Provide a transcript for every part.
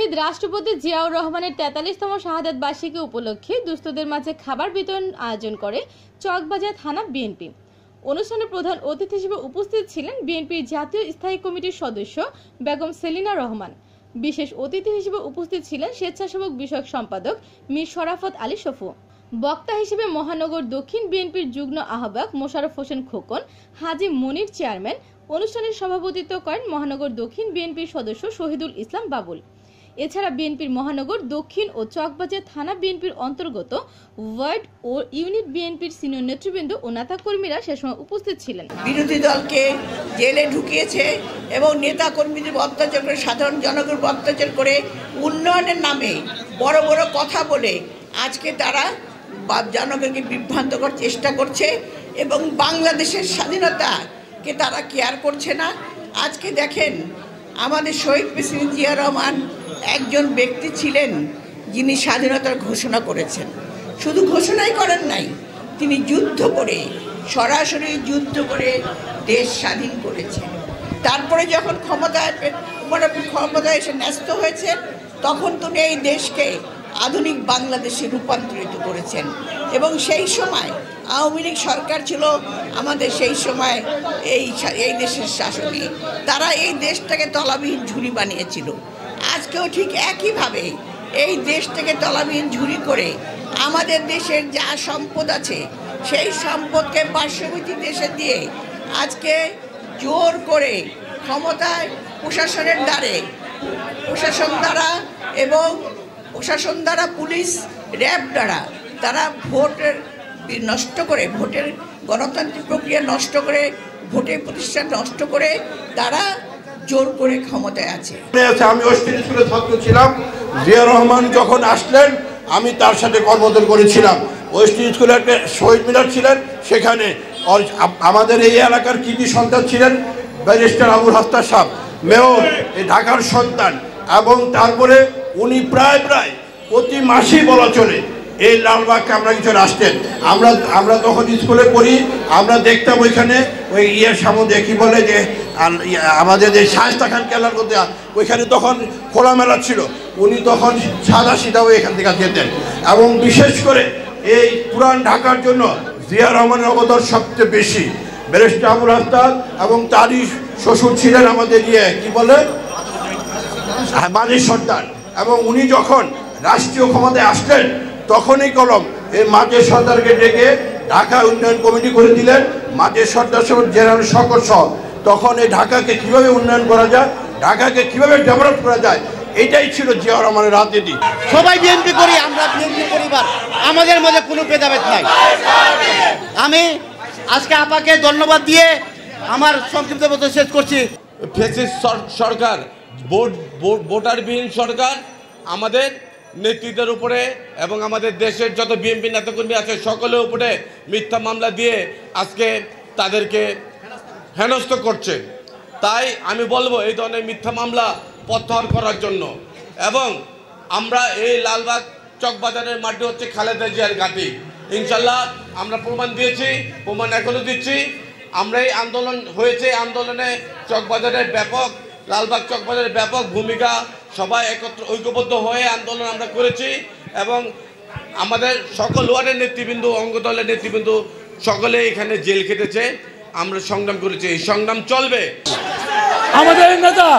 শহীদ রাষ্ট্রপতি জিয়াউর রহমানের ৪৩তম শাহাদাত বার্ষিকী উপলক্ষে দুস্থদের মাঝে খাবার বিতরণ আয়োজন করে চকবাজার থানা বিএনপি। অনুষ্ঠানে প্রধান অতিথি হিসেবে উপস্থিত ছিলেন বিএনপির জাতীয় স্থায়ী কমিটির সদস্য বেগম সেলিনা রহমান। বিশেষ অতিথি হিসেবে উপস্থিত ছিলেন স্বেচ্ছাসেবক বিষয়ক সম্পাদক মীর শরাফত আলী সফু। বক্তা হিসেবে মহানগর দক্ষিণ বিএনপির যুগ্ম আহ্বায়ক মোশাররফ হোসেন খোকন, হাজী মনির চেয়ারম্যান। অনুষ্ঠানের সভাপতিত্ব করেন মহানগর দক্ষিণ বিএনপির সদস্য শহীদুল ইসলাম বাবুল। এছাড়া বিএনপির মহানগর দক্ষিণ ও চকবাজার থানা বিএনপির অন্তর্গত ওয়ার্ড ও ইউনিট বিএনপির সিনিয়র নেতৃবৃন্দ ও নেতাকর্মীরা সে সময় উপস্থিত ছিলেন। বিরোধী দলকে জেলে ঢুকিয়েছে এবং নেতা কর্মীদের অত্যাচার করে, সাধারণ জনগণের অত্যাচার করে, উন্নয়নের নামে বড় বড় কথা বলে আজকে তারা জনগণকে বিভ্রান্ত করার চেষ্টা করছে এবং বাংলাদেশের স্বাধীনতাকে তারা কেয়ার করছে না। আজকে দেখেন, আমাদের শহীদ প্রেসিডেন্ট জিয়া রহমান একজন ব্যক্তি ছিলেন যিনি স্বাধীনতার ঘোষণা করেছেন। শুধু ঘোষণাই করেন নাই, তিনি যুদ্ধ করে, সরাসরি যুদ্ধ করে দেশ স্বাধীন করেছেন। তারপরে যখন ক্ষমতায় এসে ন্যস্ত হয়েছে, তখন তিনি এই দেশকে আধুনিক বাংলাদেশে রূপান্তরিত করেছেন। এবং সেই সময় আওয়ামী লীগ সরকার ছিল আমাদের সেই সময় এই দেশের শাসনে, তারা এই দেশটাকে তলাবিহীন ঝুড়ি বানিয়েছিল। আজকেও ঠিক একইভাবে এই দেশটাকে তলাবিহীন ঝুড়ি করে আমাদের দেশের যা সম্পদ আছে সেই সম্পদকে পার্শ্ববর্তী দেশে দিয়ে আজকে জোর করে ক্ষমতায় প্রশাসন দ্বারা পুলিশ, র্যাব দ্বারা তারা ভোটের নষ্ট করে, ভোটের গণতান্ত্রিক প্রক্রিয়া নষ্ট করে, ভোটের প্রতিষ্ঠান নষ্ট করে তারা জোর করে ক্ষমতায় আছে। আমি অস্ট্রেল স্কুলে ছাত্র ছিলাম। জিয়া রহমান যখন আসলেন আমি তার সাথে কর্মরত করেছিলাম। ওয়েস্টার্ন স্কুলে একটা শহীদ মিনার ছিলেন, সেখানে আমাদের এই এলাকার কৃতি সন্তান ছিলেন ব্যারিস্টার আবুল হাসনাত সাহেব, মেয়র, এই ঢাকার সন্তান। এবং তারপরে উনি প্রায় প্রতি মাসেই বলা চলে এই লালবাগ কামরাঙ্গীরচর আসতেন। আমরা তখন স্কুলে পড়ি, আমরা দেখতাম ওইখানে ওই সামনে কি বলে যে আমাদের যে শায়েস্তা খান কেল্লার মধ্যে ওইখানে তখন খোলামেলা ছিল, উনি তখন সাদা সিধাও এখান থেকে যেতেন। এবং বিশেষ করে এই পুরান ঢাকার জন্য জিয়া রহমানের অবদান সবচেয়ে বেশি। ব্যারিস্টার আবুল হাসনাত এবং তারই শ্বশুর ছিলেন আমাদের কি বলে মাঝির সর্দার। এবং উনি যখন রাষ্ট্রীয় ক্ষমতায় আসলেন তখনই কলম এই মাঝের সর্দারকে ডেকে ঢাকা উন্নয়ন কমিটি করে দিলেন। মাঝের সর্দার সহ জেনারেল শকর সহ তখন এই ঢাকাকে কীভাবে উন্নয়ন করা যায়, ঢাকাকে কীভাবে ডেভেলপ করা যায়, এটাই ছিল জিয়া রহমানের রাজনীতি। সবাই বিএনপি করি, আমরা বিএনপি পরিবার, আমাদের মধ্যে কোনো ভেদাভেদ নাই। আমি আজকে আপাকে ধন্যবাদ দিয়ে আমার সংক্ষিপ্ত বক্তব্য শেষ করছি। ফ্যাসিস্ট সরকার, ভোটারবিহীন সরকার আমাদের নেতৃত্বের উপরে এবং আমাদের দেশের যত বিএনপি নেতাকর্মী আছে সকলের উপরে মিথ্যা মামলা দিয়ে আজকে তাদেরকে হেনস্থ করছে। তাই আমি বলবো এই ধরনের মিথ্যা মামলা প্রত্যাহার করার জন্য। এবং আমরা এই লালবাগ চকবাজারের মাটি হচ্ছে খালেদা জিয়ার ঘাঁটি। ইনশাল্লাহ আমরা প্রমাণ দিয়েছি, প্রমাণ এখনও দিচ্ছি। আমরা এই আন্দোলন হয়েছে, আন্দোলনে চকবাজারের লালবাগ চকবাজারের ব্যাপক ভূমিকা, সবাই ঐক্যবদ্ধ হয়ে আন্দোলন আমরা করেছি। এবং আমাদের সকল ওয়ার্ডের নেতৃবৃন্দ, অঙ্গদলের নেতৃবৃন্দ সকলে এখানে জেল খেটেছে। আমরা সংগ্রাম করেছি, এই সংগ্রাম চলবে। আমাদের নেতা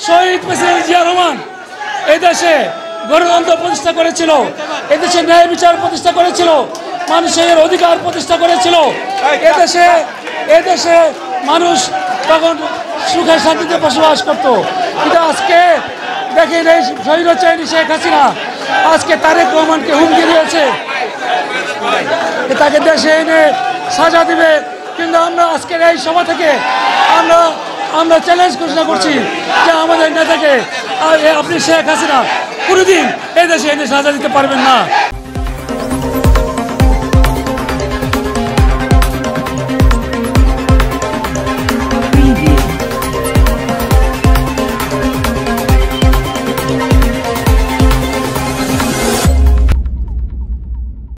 শহীদ প্রেসিডেন্ট জিয়া রহমান এদেশে গণতন্ত্র প্রতিষ্ঠা করেছিল, এদেশে ন্যায় বিচার প্রতিষ্ঠা করেছিল, মানুষের অধিকার প্রতিষ্ঠা করেছিল। এদেশে মানুষ তখন সুখে শান্তিতে বসবাস করত। কিন্তু আজকে দেখেন এই স্বৈরাচারী শেখ হাসিনা আজকে তারেক রহমানকে হুমকি দিয়েছে, তাকে দেশে এনে সাজা দিবে। কিন্তু আমরা আজকের এই সভা থেকে আমরা চ্যালেঞ্জ ঘোষণা করছি যে আমাদের নেতাকে আপনি শেখ হাসিনা কোনোদিন এই দেশে এনে সাজা দিতে পারবেন না।